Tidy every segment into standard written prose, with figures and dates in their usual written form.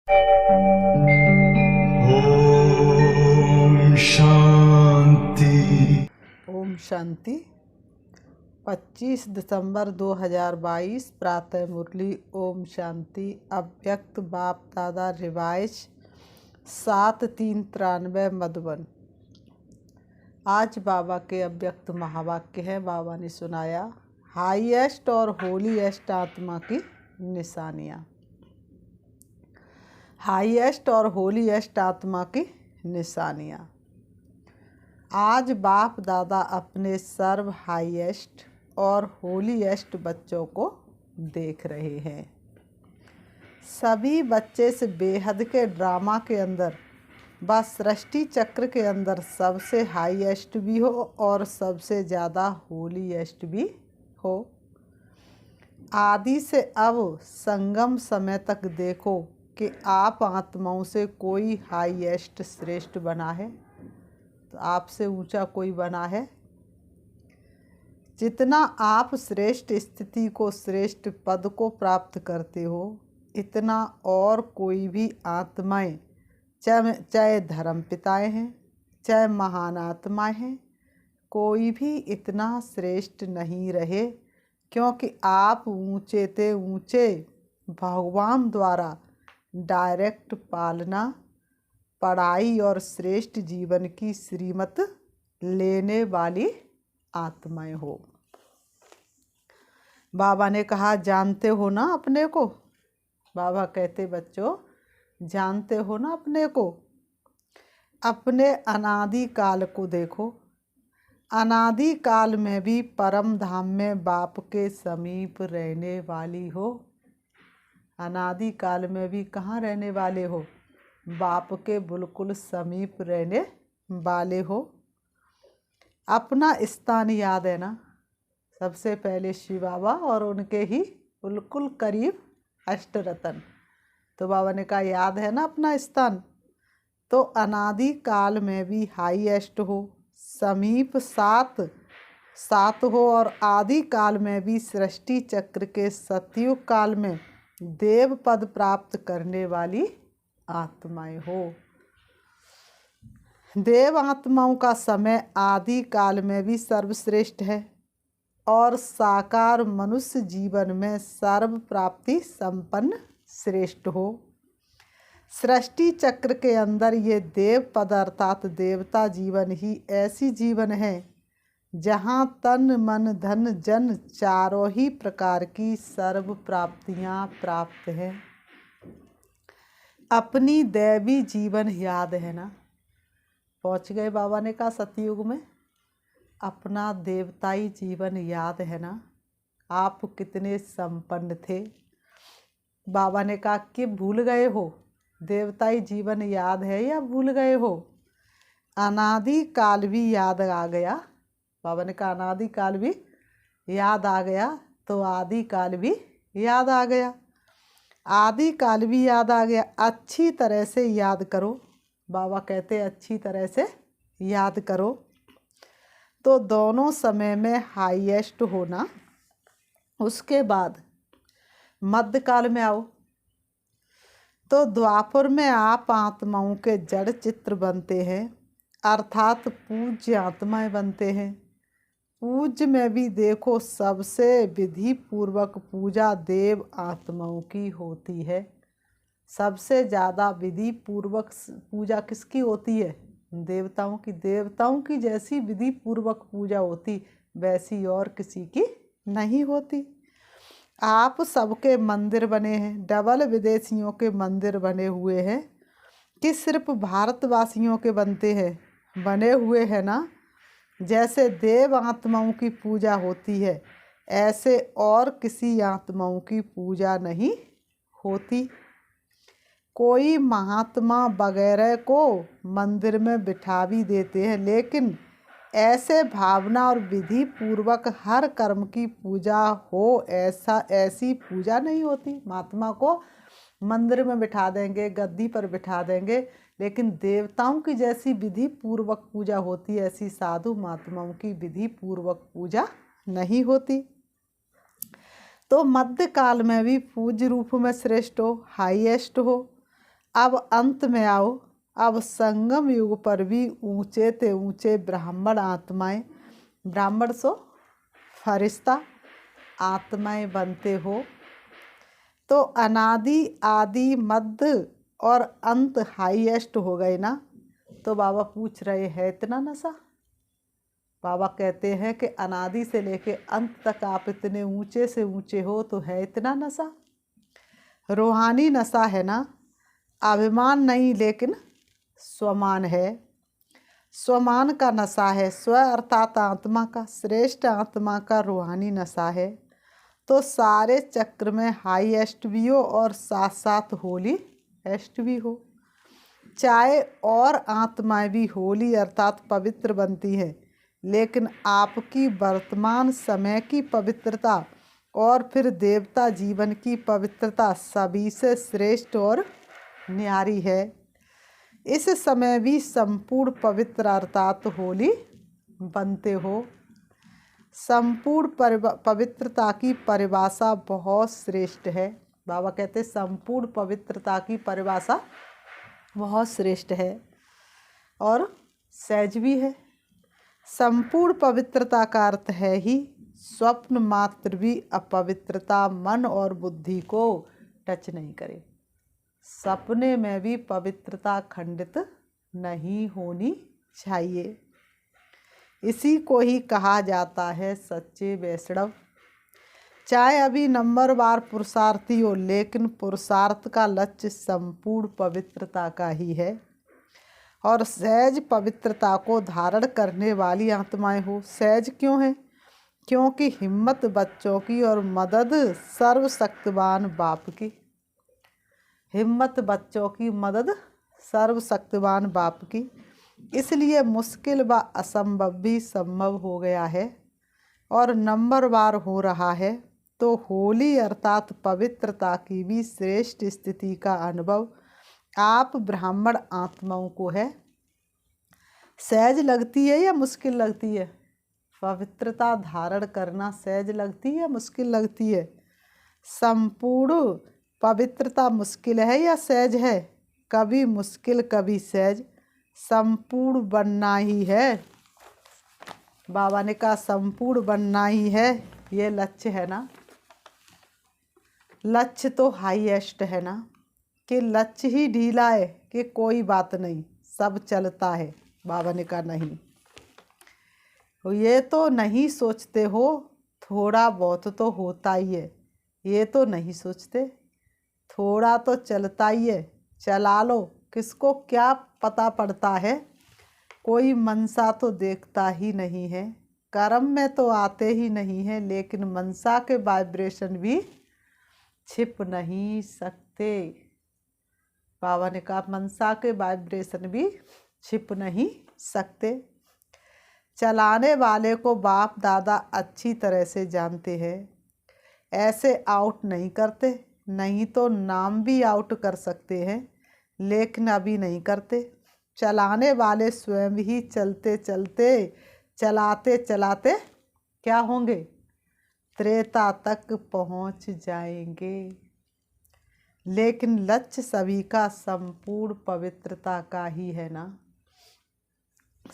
ओम शांति। ओम शांति। 25 दिसंबर 2022 प्रातः मुरली। ओम शांति। अव्यक्त बाप दादा रिवाइज 7393 मधुबन। आज बाबा के अव्यक्त महावाक्य है। बाबा ने सुनाया, हाईएस्ट और होलीएस्ट आत्मा की निशानियाँ। हाईएस्ट और होलीएस्ट आत्मा की निशानियाँ। आज बाप दादा अपने सर्व हाईएस्ट और होलीएस्ट बच्चों को देख रहे हैं। सभी बच्चे से बेहद के ड्रामा के अंदर व सृष्टि चक्र के अंदर सबसे हाईएस्ट भी हो और सबसे ज़्यादा होलीएस्ट भी हो। आदि से अब संगम समय तक देखो कि आप आत्माओं से कोई हाईएस्ट श्रेष्ठ बना है, तो आपसे ऊंचा कोई बना है। जितना आप श्रेष्ठ स्थिति को, श्रेष्ठ पद को प्राप्त करते हो, इतना और कोई भी आत्माएं, चाहे धर्म पिताएँ हैं, चाहे महान आत्माएं हैं, कोई भी इतना श्रेष्ठ नहीं रहे, क्योंकि आप ऊंचे ते ऊंचे भगवान द्वारा डायरेक्ट पालना, पढ़ाई और श्रेष्ठ जीवन की श्रीमत लेने वाली आत्माएं हो। बाबा ने कहा, जानते हो ना अपने को। बाबा कहते, बच्चों जानते हो ना अपने को। अपने अनादि काल को देखो। अनादि काल में भी परम धाम में बाप के समीप रहने वाली हो। अनादि काल में भी कहाँ रहने वाले हो? बाप के बिल्कुल समीप रहने वाले हो। अपना स्थान याद है ना? सबसे पहले शिव बाबा और उनके ही बिल्कुल करीब अष्टरतन। तो बाबा ने कहा, याद है ना अपना स्थान। तो अनादि काल में भी हाईएस्ट हो, समीप सात हो, और आदि काल में भी सृष्टि चक्र के सतयुग काल में देव पद प्राप्त करने वाली आत्माएं हो। देव आत्माओं का समय आदि काल में भी सर्वश्रेष्ठ है और साकार मनुष्य जीवन में सर्व प्राप्ति संपन्न श्रेष्ठ हो। सृष्टि चक्र के अंदर ये देव पद अर्थात देवता जीवन ही ऐसी जीवन है जहाँ तन मन धन जन चारों ही प्रकार की सर्व प्राप्तियाँ प्राप्त हैं। अपनी दैवी जीवन याद है ना? पहुँच गए बाबा ने कहा सतयुग में। अपना देवताई जीवन याद है ना? आप कितने संपन्न थे। बाबा ने कहा कि भूल गए हो? देवताई जीवन याद है या भूल गए हो? अनादि काल भी याद आ गया। बाबा ने कहा अनादि काल भी याद आ गया, तो आदि काल भी याद आ गया। आदि काल भी याद आ गया। अच्छी तरह से याद करो। बाबा कहते अच्छी तरह से याद करो। तो दोनों समय में हाईएस्ट होना। उसके बाद मध्यकाल में आओ। तो द्वापर में आप आत्माओं के जड़ चित्र बनते हैं, अर्थात पूज्य आत्माएं बनते हैं। पूज्य में भी देखो सबसे विधि पूर्वक पूजा देव आत्माओं की होती है। सबसे ज़्यादा विधि पूर्वक पूजा किसकी होती है? देवताओं की। देवताओं की जैसी विधि पूर्वक पूजा होती वैसी और किसी की नहीं होती। आप सबके मंदिर बने हैं, डबल विदेशियों के मंदिर बने हुए हैं कि सिर्फ भारतवासियों के बनते हैं? बने हुए हैं ना। जैसे देव आत्माओं की पूजा होती है, ऐसे और किसी आत्माओं की पूजा नहीं होती। कोई महात्मा वगैरह को मंदिर में बिठा भी देते हैं, लेकिन ऐसे भावना और विधि पूर्वक हर कर्म की पूजा हो, ऐसी पूजा नहीं होती। महात्मा को मंदिर में बिठा देंगे, गद्दी पर बिठा देंगे, लेकिन देवताओं की जैसी विधि पूर्वक पूजा होती, ऐसी साधु महात्माओं की विधि पूर्वक पूजा नहीं होती। तो मध्य काल में भी पूज्य रूप में श्रेष्ठ हो, हाईएस्ट हो। अब अंत में आओ, अब संगम युग पर भी ऊंचे ते ऊंचे ब्राह्मण आत्माएं, ब्राह्मण सो फरिश्ता आत्माएं बनते हो। तो अनादि आदि मध्य और अंत हाईएस्ट हो गए ना। तो बाबा पूछ रहे हैं इतना नशा। बाबा कहते हैं कि अनादि से लेके अंत तक आप इतने ऊंचे से ऊंचे हो, तो है इतना नशा। रूहानी नशा है ना, अभिमान नहीं लेकिन स्वमान है। स्वमान का नशा है, स्व अर्थात आत्मा का, श्रेष्ठ आत्मा का रूहानी नशा है। तो सारे चक्र में हाईएस्ट भी हो और साथ साथ होली एस्ट भी हो। चाहे और आत्माएं भी होली अर्थात पवित्र बनती हैं, लेकिन आपकी वर्तमान समय की पवित्रता और फिर देवता जीवन की पवित्रता सभी से श्रेष्ठ और न्यारी है। इस समय भी संपूर्ण पवित्र अर्थात होली बनते हो। संपूर्ण पवित्रता की परिभाषा बहुत श्रेष्ठ है। बाबा कहते संपूर्ण पवित्रता की परिभाषा बहुत श्रेष्ठ है और सहज भी है। संपूर्ण पवित्रता का अर्थ है ही स्वप्न मात्र भी अपवित्रता मन और बुद्धि को टच नहीं करे। सपने में भी पवित्रता खंडित नहीं होनी चाहिए। इसी को ही कहा जाता है सच्चे वैष्णव। चाहे अभी नंबरवार पुरुषार्थी हो, लेकिन पुरुषार्थ का लक्ष्य संपूर्ण पवित्रता का ही है और सहज पवित्रता को धारण करने वाली आत्माएं हो। सहज क्यों है? क्योंकि हिम्मत बच्चों की और मदद सर्वशक्तिवान बाप की। हिम्मत बच्चों की, मदद सर्वशक्तिवान बाप की। इसलिए मुश्किल व असंभव भी संभव हो गया है और नंबरवार हो रहा है। तो होली अर्थात पवित्रता की भी श्रेष्ठ स्थिति का अनुभव आप ब्राह्मण आत्माओं को है। सहज लगती है या मुश्किल लगती है? पवित्रता धारण करना सहज लगती है या मुश्किल लगती है? संपूर्ण पवित्रता मुश्किल है या सहज है? कभी मुश्किल कभी सहज। संपूर्ण बनना ही है। बाबा ने कहा संपूर्ण बनना ही है, ये लक्ष्य है ना। लक्ष्य तो हाईएस्ट है ना, कि लक्ष्य ही ढीला है कि कोई बात नहीं सब चलता है। बाबा ने कहा नहीं, ये तो नहीं सोचते हो थोड़ा बहुत तो होता ही है। ये तो नहीं सोचते, थोड़ा तो चलता ही है, चला लो। किसको क्या पता पड़ता है? कोई मनसा तो देखता ही नहीं है, कर्म में तो आते ही नहीं है, लेकिन मनसा के वाइब्रेशन भी छिप नहीं सकते। बाबा ने कहा मनसा के वाइब्रेशन भी छिप नहीं सकते। चलाने वाले को बाप दादा अच्छी तरह से जानते हैं। ऐसे आउट नहीं करते, नहीं तो नाम भी आउट कर सकते हैं, लेकिन अभी नहीं करते। चलाने वाले स्वयं ही चलते चलते चलाते चलाते क्या होंगे? त्रेता तक पहुंच जाएंगे। लेकिन लक्ष्य सभी का संपूर्ण पवित्रता का ही है ना।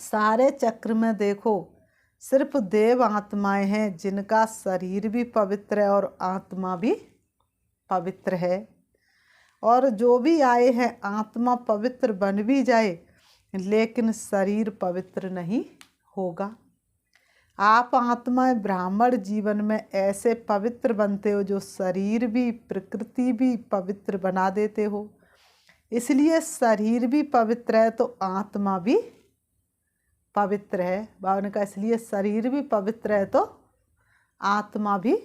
सारे चक्र में देखो सिर्फ देव आत्माएं हैं जिनका शरीर भी पवित्र है और आत्मा भी पवित्र है। और जो भी आए हैं आत्मा पवित्र बन भी जाए, लेकिन शरीर पवित्र नहीं होगा। आप आत्माएं ब्राह्मण जीवन में ऐसे पवित्र बनते हो जो शरीर भी प्रकृति भी पवित्र बना देते हो। इसलिए शरीर भी पवित्र है तो आत्मा भी पवित्र है। बाबा ने कहा इसलिए शरीर भी पवित्र है तो आत्मा भी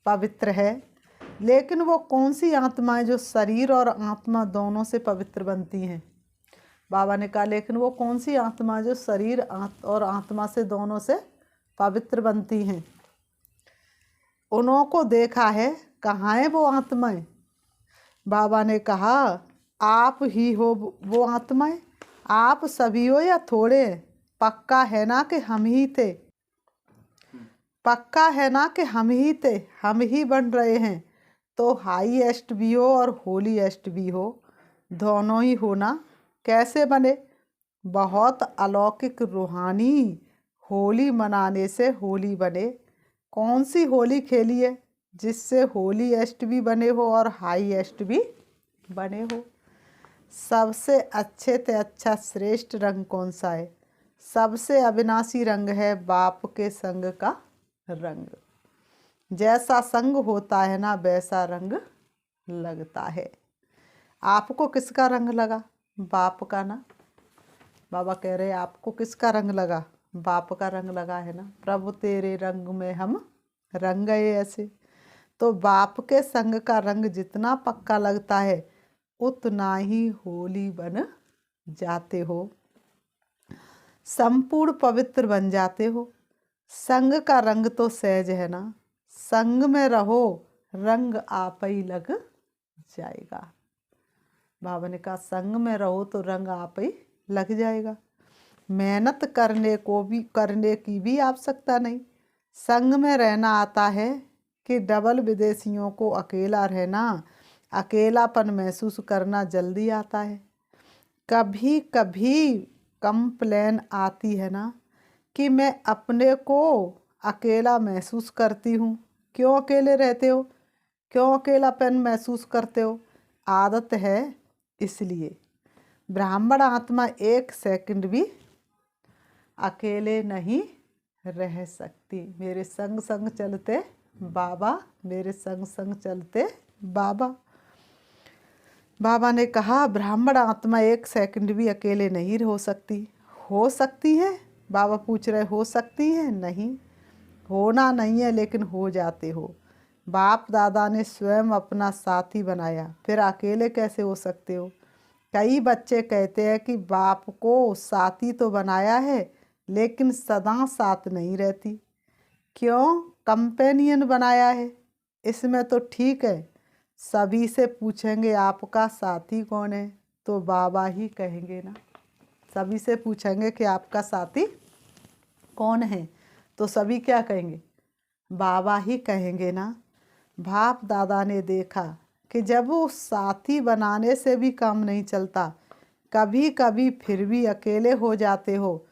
पवित्र है। लेकिन वो कौन सी आत्माएं जो शरीर और आत्मा दोनों से पवित्र बनती हैं? बाबा ने कहा लेकिन वो कौन सी आत्मा जो शरीर और आत्मा से दोनों से पवित्र बनती हैं? उन्हों को देखा है, कहाँ है वो आत्माएं? बाबा ने कहा आप ही हो वो आत्माएं। आप सभी हो या थोड़े? पक्का है ना कि हम ही थे? पक्का है ना कि हम ही थे, हम ही बन रहे हैं। तो हाईएस्ट भी हो और होलीएस्ट भी हो। दोनों ही होना कैसे बने? बहुत अलौकिक रूहानी होली मनाने से होली बने। कौन सी होली खेली है जिससे होलीएस्ट भी बने हो और हाईएस्ट भी बने हो? सबसे अच्छे से अच्छा श्रेष्ठ रंग कौन सा है? सबसे अविनाशी रंग है बाप के संग का रंग। जैसा संग होता है ना वैसा रंग लगता है। आपको किसका रंग लगा? बाप का ना। बाबा कह रहे आपको किसका रंग लगा? बाप का रंग लगा है ना। प्रभु तेरे रंग में हम रंग गए ऐसे। तो बाप के संग का रंग जितना पक्का लगता है उतना ही होली बन जाते हो, संपूर्ण पवित्र बन जाते हो। संग का रंग तो सहज है ना। संग में रहो रंग आप ही लग जाएगा। बाबा ने कहा संग में रहो तो रंग आप ही लग जाएगा। मेहनत करने की भी आवश्यकता नहीं। संग में रहना आता है कि डबल विदेशियों को अकेला रहना, अकेलापन महसूस करना जल्दी आता है। कभी कभी कंप्लेन आती है ना कि मैं अपने को अकेला महसूस करती हूँ। क्यों अकेले रहते हो? क्यों अकेलापन महसूस करते हो? आदत है इसलिए। ब्राह्मण आत्मा एक सेकंड भी अकेले नहीं रह सकती। मेरे संग संग चलते बाबा, मेरे संग संग चलते बाबा। बाबा ने कहा ब्राह्मण आत्मा एक सेकंड भी अकेले नहीं हो सकती। हो सकती है? बाबा पूछ रहे हो सकती है? नहीं, होना नहीं है लेकिन हो जाते हो। बाप दादा ने स्वयं अपना साथी बनाया, फिर अकेले कैसे हो सकते हो? कई बच्चे कहते हैं कि बाप को साथी तो बनाया है लेकिन सदा साथ नहीं रहती। क्यों? कंपेनियन बनाया है। इसमें तो ठीक है। सभी से पूछेंगे आपका साथी कौन है तो बाबा ही कहेंगे ना। सभी से पूछेंगे कि आपका साथी कौन है तो सभी क्या कहेंगे? बाबा ही कहेंगे ना। बाप दादा ने देखा कि जब वो साथी बनाने से भी काम नहीं चलता, कभी कभी फिर भी अकेले हो जाते हो,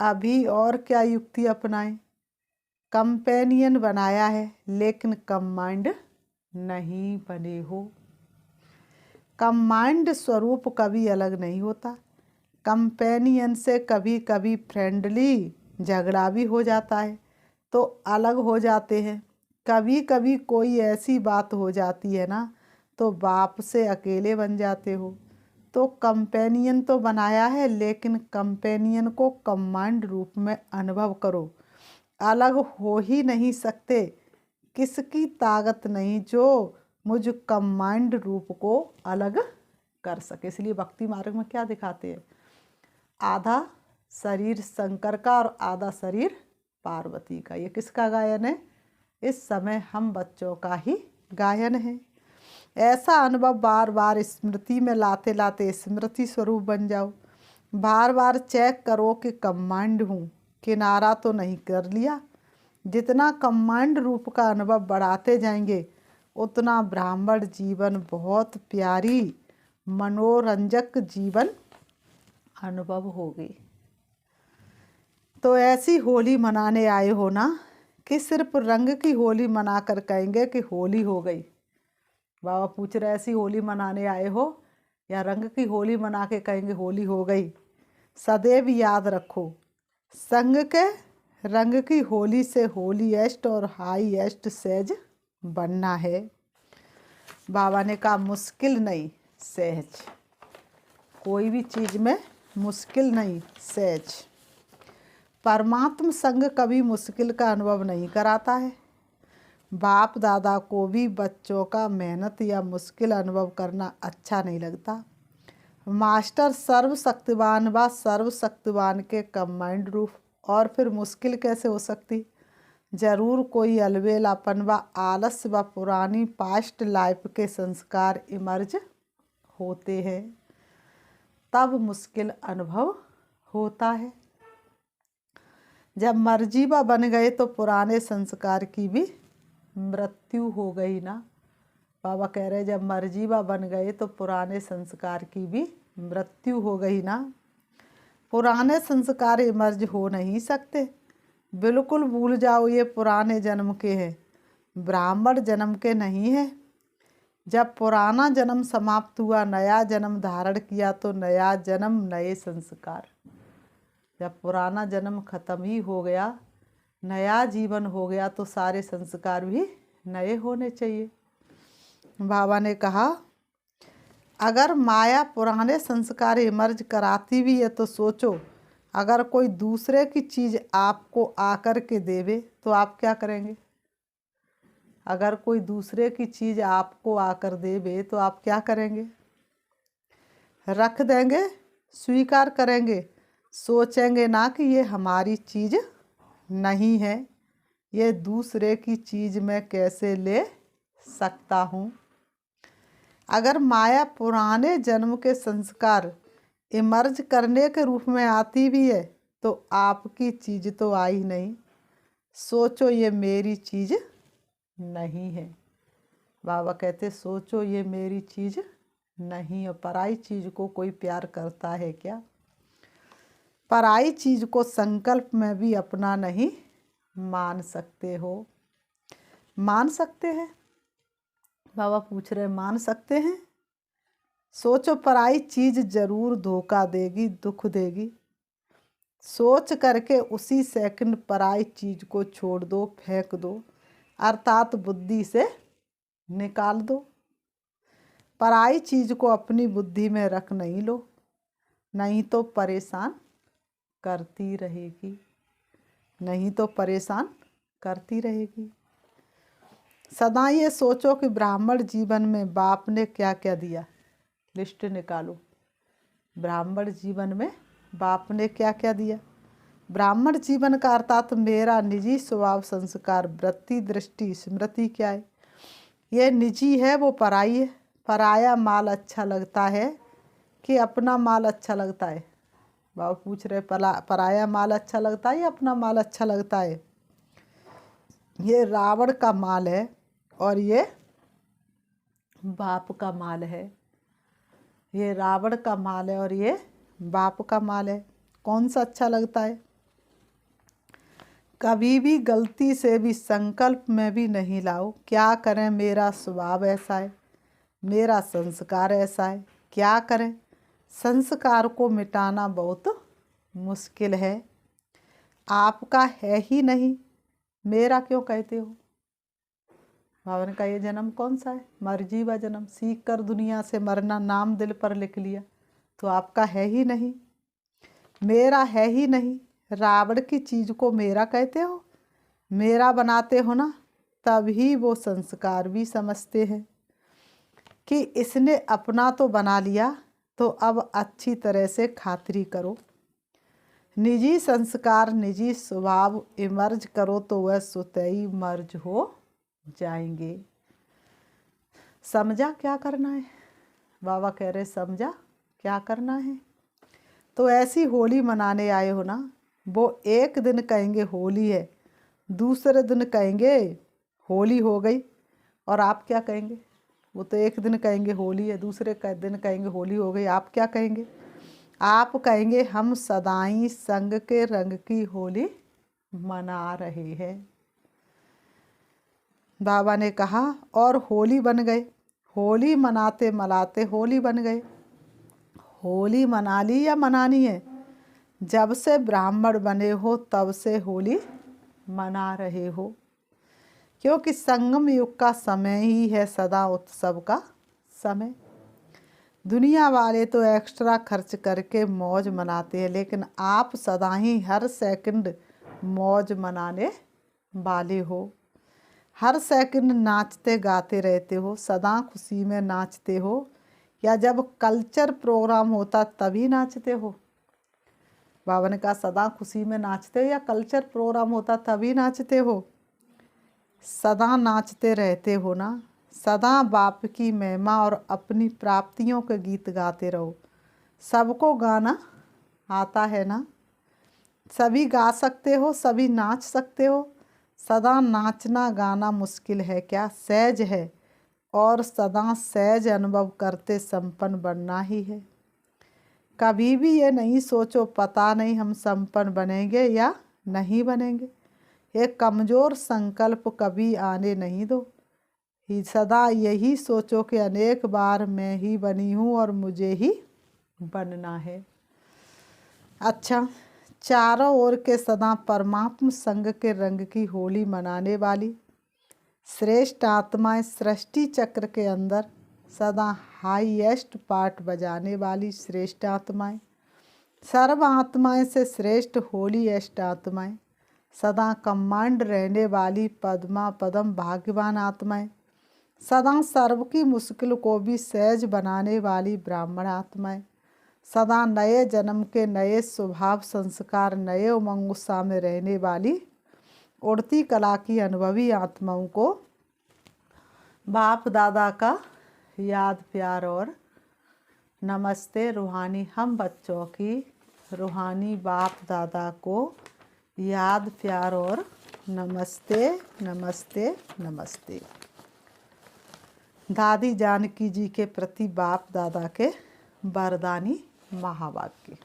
अभी और क्या युक्ति अपनाएं? कंपेनियन बनाया है लेकिन कमांड नहीं बने हो। कमांड स्वरूप कभी अलग नहीं होता। कंपेनियन से कभी कभी फ्रेंडली झगड़ा भी हो जाता है तो अलग हो जाते हैं। कभी कभी कोई ऐसी बात हो जाती है ना तो बाप से अकेले बन जाते हो। तो कंपेनियन तो बनाया है लेकिन कंपेनियन को कमांड रूप में अनुभव करो। अलग हो ही नहीं सकते। किसकी ताकत नहीं जो मुझ कमांड रूप को अलग कर सके। इसलिए भक्ति मार्ग में क्या दिखाते हैं? आधा शरीर शंकर का और आधा शरीर पार्वती का। ये किसका गायन है? इस समय हम बच्चों का ही गायन है। ऐसा अनुभव बार बार स्मृति में लाते लाते स्मृति स्वरूप बन जाओ। बार बार चेक करो कि कमांड हूँ, किनारा तो नहीं कर लिया। जितना कमांड रूप का अनुभव बढ़ाते जाएंगे उतना ब्राह्मण जीवन बहुत प्यारी मनोरंजक जीवन अनुभव होगी। तो ऐसी होली मनाने आए हो ना कि सिर्फ रंग की होली मनाकर कहेंगे कि होली हो गई? बाबा पूछ रहे ऐसी होली मनाने आए हो या रंग की होली मना के कहेंगे होली हो गई? सदैव याद रखो संग के रंग की होली से होलीएस्ट और हाईएस्ट सहज बनना है। बाबा ने कहा मुश्किल नहीं सहज। कोई भी चीज़ में मुश्किल नहीं, सहज। परमात्म संग कभी मुश्किल का अनुभव नहीं कराता है। बाप दादा को भी बच्चों का मेहनत या मुश्किल अनुभव करना अच्छा नहीं लगता। मास्टर सर्वशक्तिवान व सर्वशक्तिवान के कमांड रूप, और फिर मुश्किल कैसे हो सकती? जरूर कोई अलबेलापन व आलस्य व पुरानी पास्ट लाइफ के संस्कार इमर्ज होते हैं, तब मुश्किल अनुभव होता है। जब मर्जीबा बन गए तो पुराने संस्कार की भी मृत्यु हो गई ना। बाबा कह रहे जब मर्जीवा बन गए तो पुराने संस्कार की भी मृत्यु हो गई ना। पुराने संस्कार इमर्ज हो नहीं सकते, बिल्कुल भूल जाओ ये पुराने जन्म के हैं, ब्राह्मण जन्म के नहीं है। जब पुराना जन्म समाप्त हुआ, नया जन्म धारण किया तो नया जन्म नए संस्कार। जब पुराना जन्म खत्म ही हो गया, नया जीवन हो गया तो सारे संस्कार भी नए होने चाहिए। बाबा ने कहा अगर माया पुराने संस्कार इमर्ज कराती भी है तो सोचो, अगर कोई दूसरे की चीज़ आपको आकर के देवे तो आप क्या करेंगे? अगर कोई दूसरे की चीज़ आपको आकर देवे तो आप क्या करेंगे? रख देंगे, स्वीकार करेंगे, सोचेंगे ना कि ये हमारी चीज़ नहीं है, ये दूसरे की चीज़ मैं कैसे ले सकता हूँ। अगर माया पुराने जन्म के संस्कार इमर्ज करने के रूप में आती भी है तो आपकी चीज़ तो आई नहीं, सोचो ये मेरी चीज़ नहीं है। बाबा कहते सोचो ये मेरी चीज़ नहीं है। पराई चीज़ को कोई प्यार करता है क्या? पराई चीज़ को संकल्प में भी अपना नहीं मान सकते हो। मान सकते हैं? बाबा पूछ रहे मान सकते हैं? सोचो पराई चीज़ जरूर धोखा देगी, दुख देगी। सोच करके उसी सेकंड पराई चीज़ को छोड़ दो, फेंक दो, अर्थात बुद्धि से निकाल दो। पराई चीज़ को अपनी बुद्धि में रख नहीं लो, नहीं तो परेशान करती रहेगी, नहीं तो परेशान करती रहेगी। सदा ये सोचो कि ब्राह्मण जीवन में बाप ने क्या क्या दिया, लिस्ट निकालो। ब्राह्मण जीवन में बाप ने क्या क्या दिया। ब्राह्मण जीवन का अर्थात मेरा निजी स्वभाव, संस्कार, वृत्ति, दृष्टि, स्मृति क्या है? ये निजी है, वो पराई है। पराया माल अच्छा लगता है कि अपना माल अच्छा लगता है? बाबा पूछ रहे पराया माल अच्छा लगता है या अपना माल अच्छा लगता है? ये रावण का माल है और ये बाप का माल है। ये रावण का माल है और ये बाप का माल है। कौन सा अच्छा लगता है? कभी भी गलती से भी संकल्प में भी नहीं लाओ क्या करें, मेरा स्वभाव ऐसा है, मेरा संस्कार ऐसा है, क्या करें? संस्कार को मिटाना बहुत मुश्किल है। आपका है ही नहीं, मेरा क्यों कहते हो? बाबा ने कहा ये जन्म कौन सा है? मर्जीवा जन्म। सीख कर दुनिया से मरना, नाम दिल पर लिख लिया तो आपका है ही नहीं, मेरा है ही नहीं। रावण की चीज़ को मेरा कहते हो, मेरा बनाते हो ना, तभी वो संस्कार भी समझते हैं कि इसने अपना तो बना लिया तो अब अच्छी तरह से खातिरी करो। निजी संस्कार, निजी स्वभाव इमर्ज करो तो वह स्वतः ही मर्ज हो जाएंगे। समझा क्या करना है? बाबा कह रहे समझा क्या करना है? तो ऐसी होली मनाने आए हो ना, वो एक दिन कहेंगे होली है, दूसरे दिन कहेंगे होली हो गई, और आप क्या कहेंगे? वो तो एक दिन कहेंगे होली है, दूसरे दिन कहेंगे होली हो गई। आप क्या कहेंगे? आप कहेंगे हम सदाई संग के रंग की होली मना रहे हैं। बाबा ने कहा और होली बन गए। होली मनाते मनाते होली बन गए। होली मना ली या मनानी है? जब से ब्राह्मण बने हो तब से होली मना रहे हो, क्योंकि संगम युग का समय ही है सदा उत्सव का समय। दुनिया वाले तो एक्स्ट्रा खर्च करके मौज मनाते हैं, लेकिन आप सदा ही हर सेकंड मौज मनाने वाले हो। हर सेकंड नाचते गाते रहते हो, सदा खुशी में नाचते हो, या जब कल्चर प्रोग्राम होता तभी नाचते हो? बाबा ने कहा सदा खुशी में नाचते हो या कल्चर प्रोग्राम होता तभी नाचते हो? सदा नाचते रहते हो ना। सदा बाप की महिमा और अपनी प्राप्तियों के गीत गाते रहो। सबको गाना आता है ना, सभी गा सकते हो, सभी नाच सकते हो। सदा नाचना गाना मुश्किल है क्या? सहज है, और सदा सहज अनुभव करते संपन्न बनना ही है। कभी भी ये नहीं सोचो पता नहीं हम संपन्न बनेंगे या नहीं बनेंगे। एक कमज़ोर संकल्प कभी आने नहीं दो। सदा यही सोचो कि अनेक बार मैं ही बनी हूँ और मुझे ही बनना है। अच्छा, चारों ओर के सदा परमात्म संग के रंग की होली मनाने वाली श्रेष्ठ आत्माएं, सृष्टि चक्र के अंदर सदा हाईएस्ट पार्ट बजाने वाली श्रेष्ठ आत्माएं, सर्व आत्माएं से श्रेष्ठ होलीएस्ट आत्माएं, सदा कमांड रहने वाली पद्मा पदम भाग्यवान आत्माएं, सदा सर्व की मुश्किल को भी सहज बनाने वाली ब्राह्मण आत्माएं, सदा नए जन्म के नए स्वभाव संस्कार, नए उमंग उत्साह में रहने वाली उड़ती कला की अनुभवी आत्माओं को बाप दादा का याद प्यार और नमस्ते। रूहानी हम बच्चों की रूहानी बाप दादा को याद प्यार और नमस्ते नमस्ते नमस्ते। दादी जानकी जी के प्रति बाप दादा के वरदानी महावाक्य।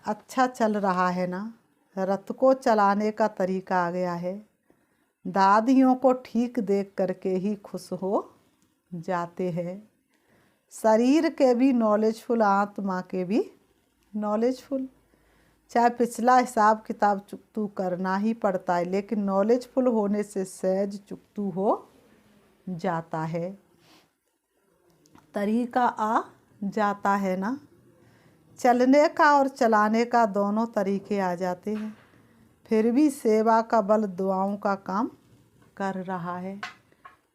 अच्छा चल रहा है ना, रथ को चलाने का तरीका आ गया है। दादियों को ठीक देख करके ही खुश हो जाते हैं। शरीर के भी नॉलेजफुल, आत्मा के भी नॉलेजफुल। चाहे पिछला हिसाब किताब चुकतू करना ही पड़ता है, लेकिन नॉलेजफुल होने से सहज चुकतू हो जाता है। तरीका आ जाता है ना, चलने का और चलाने का दोनों तरीके आ जाते हैं। फिर भी सेवा का बल दुआओं का काम कर रहा है।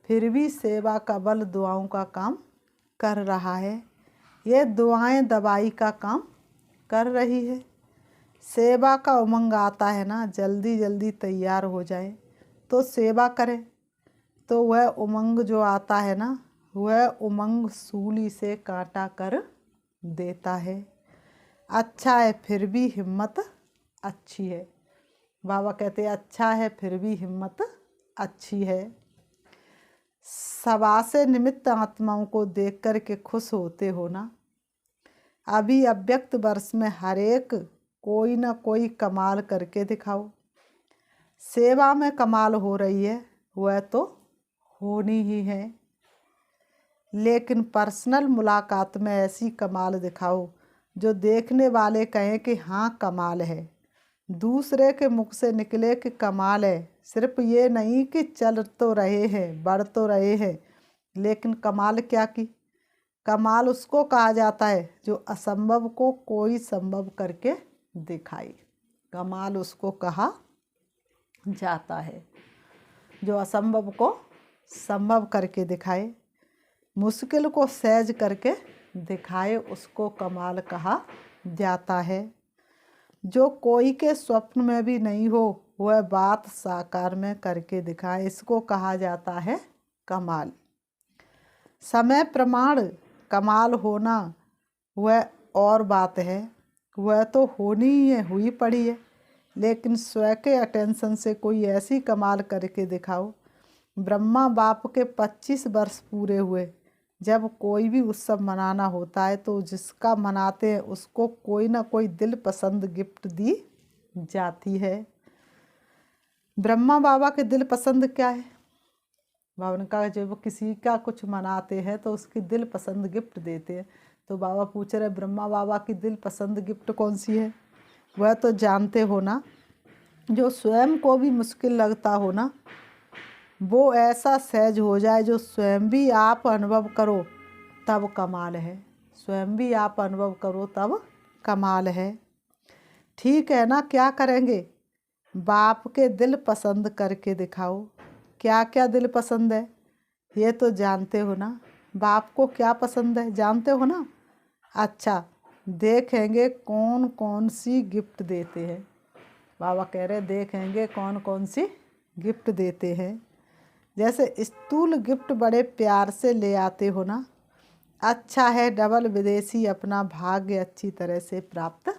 फिर भी सेवा का बल दुआओं का काम कर रहा है। ये दुआएं दवाई का काम कर रही है। सेवा का उमंग आता है ना, जल्दी जल्दी तैयार हो जाए तो सेवा करें, तो वह उमंग जो आता है ना, वह उमंग सूली से काटा कर देता है। अच्छा है फिर भी हिम्मत अच्छी है। बाबा कहते हैं अच्छा है फिर भी हिम्मत अच्छी है। सवा से निमित्त आत्माओं को देख कर के खुश होते हो ना। अभी अव्यक्त वर्ष में हर एक कोई ना कोई कमाल करके दिखाओ। सेवा में कमाल हो रही है, वह तो होनी ही है, लेकिन पर्सनल मुलाकात में ऐसी कमाल दिखाओ जो देखने वाले कहें कि हाँ कमाल है। दूसरे के मुख से निकले कि कमाल है। सिर्फ ये नहीं कि चल तो रहे हैं, बढ़ तो रहे हैं, लेकिन कमाल क्या की? कमाल उसको कहा जाता है जो असंभव को कोई संभव करके दिखाए। कमाल उसको कहा जाता है जो असंभव को संभव करके दिखाए, मुश्किल को सहज करके दिखाए, उसको कमाल कहा जाता है। जो कोई के स्वप्न में भी नहीं हो वह बात साकार में करके दिखाए, इसको कहा जाता है कमाल। समय प्रमाण कमाल होना वह और बात है, वह तो होनी ही है, हुई पड़ी है, लेकिन स्वयं के अटेंशन से कोई ऐसी कमाल करके दिखाओ। ब्रह्मा बाप के 25 वर्ष पूरे हुए। जब कोई भी उत्सव मनाना होता है तो जिसका मनाते हैं उसको कोई ना कोई दिल पसंद गिफ्ट दी जाती है। ब्रह्मा बाबा के दिल पसंद क्या है? बाबा ने कहा जब किसी का कुछ मनाते हैं तो उसकी दिल पसंद गिफ्ट देते हैं। तो बाबा पूछ रहे ब्रह्मा बाबा की दिल पसंद गिफ्ट कौन सी है? वह तो जानते हो ना, जो स्वयं को भी मुश्किल लगता हो ना, वो ऐसा सहज हो जाए जो स्वयं भी आप अनुभव करो तब कमाल है। स्वयं भी आप अनुभव करो तब कमाल है। ठीक है ना, क्या करेंगे? बाप के दिल पसंद करके दिखाओ। क्या क्या दिल पसंद है ये तो जानते हो ना। बाप को क्या पसंद है जानते हो ना। अच्छा, देखेंगे कौन कौन सी गिफ्ट देते हैं। बाबा कह रहे देखेंगे कौन कौन सी गिफ्ट देते हैं। जैसे स्थूल गिफ्ट बड़े प्यार से ले आते हो ना। अच्छा है, डबल विदेशी अपना भाग्य अच्छी तरह से प्राप्त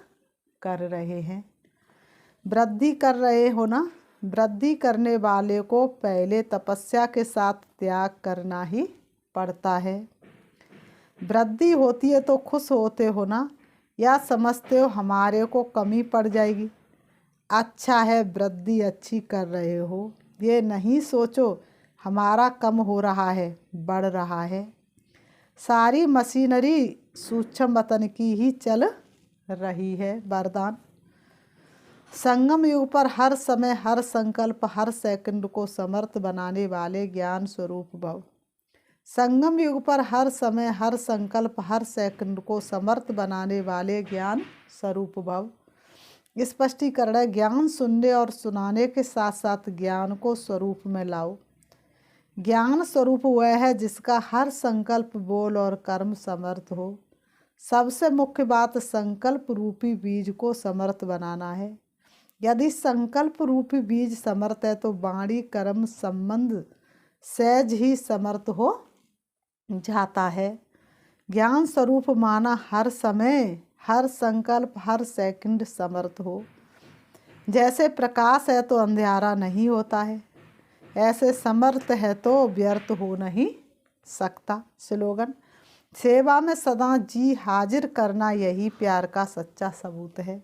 कर रहे हैं, वृद्धि कर रहे हो ना। वृद्धि करने वाले को पहले तपस्या के साथ त्याग करना ही पड़ता है। वृद्धि होती है तो खुश होते हो ना, या समझते हो हमारे को कमी पड़ जाएगी? अच्छा है वृद्धि अच्छी कर रहे हो, ये नहीं सोचो हमारा कम हो रहा है, बढ़ रहा है। सारी मशीनरी सूक्ष्म वतन की ही चल रही है। वरदान। संगम युग पर हर समय, हर संकल्प, हर सेकंड को समर्थ बनाने वाले ज्ञान स्वरूप भव। संगम युग पर हर समय, हर संकल्प, हर सेकंड को समर्थ बनाने वाले ज्ञान स्वरूप भव। स्पष्टीकरण है, ज्ञान सुनने और सुनाने के साथ साथ ज्ञान को स्वरूप में लाओ। ज्ञान स्वरूप वह है जिसका हर संकल्प, बोल और कर्म समर्थ हो। सबसे मुख्य बात संकल्प रूपी बीज को समर्थ बनाना है। यदि संकल्प रूपी बीज समर्थ है तो वाणी कर्म संबंध सहज ही समर्थ हो जाता है। ज्ञान स्वरूप माना हर समय, हर संकल्प, हर सेकंड समर्थ हो। जैसे प्रकाश है तो अंधेरा नहीं होता है, ऐसे समर्थ है तो व्यर्थ हो नहीं सकता। स्लोगन। सेवा में सदा जी हाजिर करना यही प्यार का सच्चा सबूत है।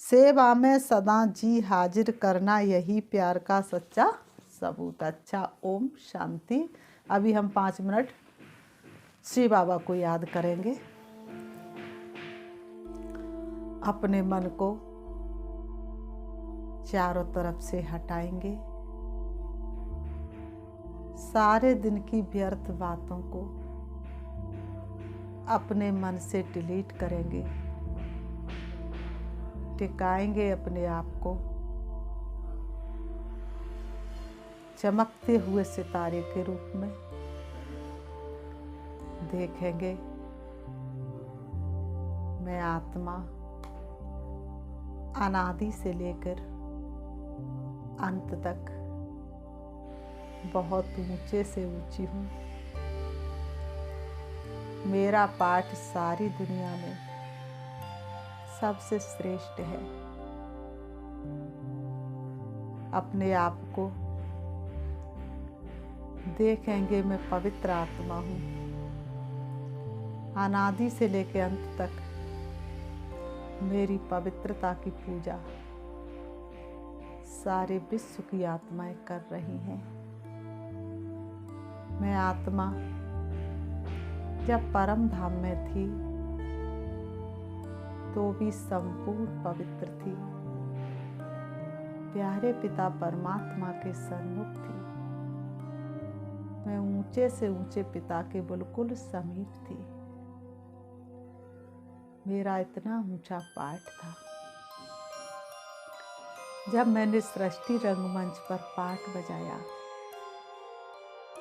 सेवा में सदा जी हाजिर करना यही प्यार का सच्चा सबूत। अच्छा, ओम शांति। अभी हम 5 मिनट श्री बाबा को याद करेंगे। अपने मन को चारों तरफ से हटाएंगे। सारे दिन की व्यर्थ बातों को अपने मन से डिलीट करेंगे। टिकाएंगे अपने आप को चमकते हुए सितारे के रूप में। देखेंगे मैं आत्मा अनादि से लेकर अंत तक बहुत ऊंचे से ऊंची हूँ। मेरा पाठ सारी दुनिया में सबसे श्रेष्ठ है। अपने आप को देखेंगे मैं पवित्र आत्मा हूँ। अनादि से लेकर अंत तक मेरी पवित्रता की पूजा सारे विश्व की आत्माएं कर रही हैं। मैं आत्मा जब परम धाम में थी तो भी संपूर्ण पवित्र थी। प्यारे पिता परमात्मा के सन्मुख थी। मैं ऊंचे से ऊंचे पिता के बिल्कुल समीप थी। मेरा इतना ऊंचा पाठ था। जब मैंने सृष्टि रंगमंच पर पाठ बजाया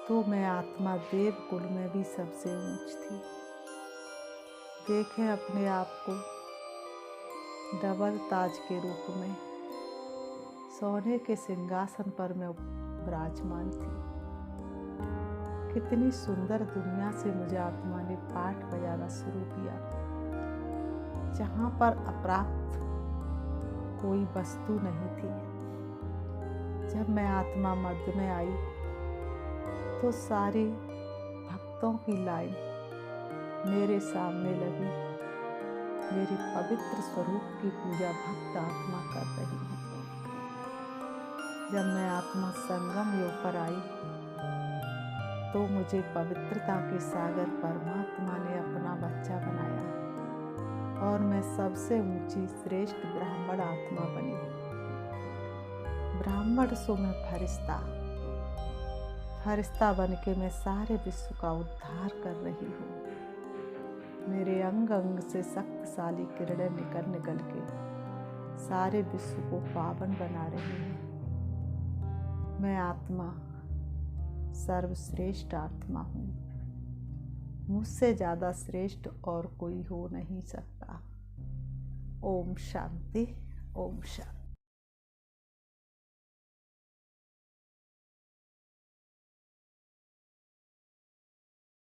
तो मैं आत्मा देव कुल में भी सबसे ऊंच थी। देखें अपने आप को डबल ताज के रूप में सोने के सिंहासन पर मैं विराजमान थी। कितनी सुंदर दुनिया से मुझे आत्मा ने पाठ बजाना शुरू किया, जहाँ पर अप्राप्त कोई वस्तु नहीं थी। जब मैं आत्मा मध्य में आई तो सारी भक्तों की लाइन मेरे सामने लगी। मेरी पवित्र स्वरूप की पूजा भक्त आत्मा कर रही है। जब मैं आत्मा संगम योग पर आई तो मुझे पवित्रता के सागर परमात्मा ने अपना बच्चा बनाया और मैं सबसे ऊंची श्रेष्ठ ब्राह्मण आत्मा बनी। ब्राह्मण सो मैं फरिश्ता, फरिश्ता बन के मैं सारे विश्व का उद्धार कर रही हूँ। मेरे अंग अंग से शक्तिशाली किरणें निकल निकल के सारे विश्व को पावन बना रही हैं। मैं आत्मा सर्वश्रेष्ठ आत्मा हूँ। मुझसे ज़्यादा श्रेष्ठ और कोई हो नहीं सकता। ओम शांति, ओम शांति।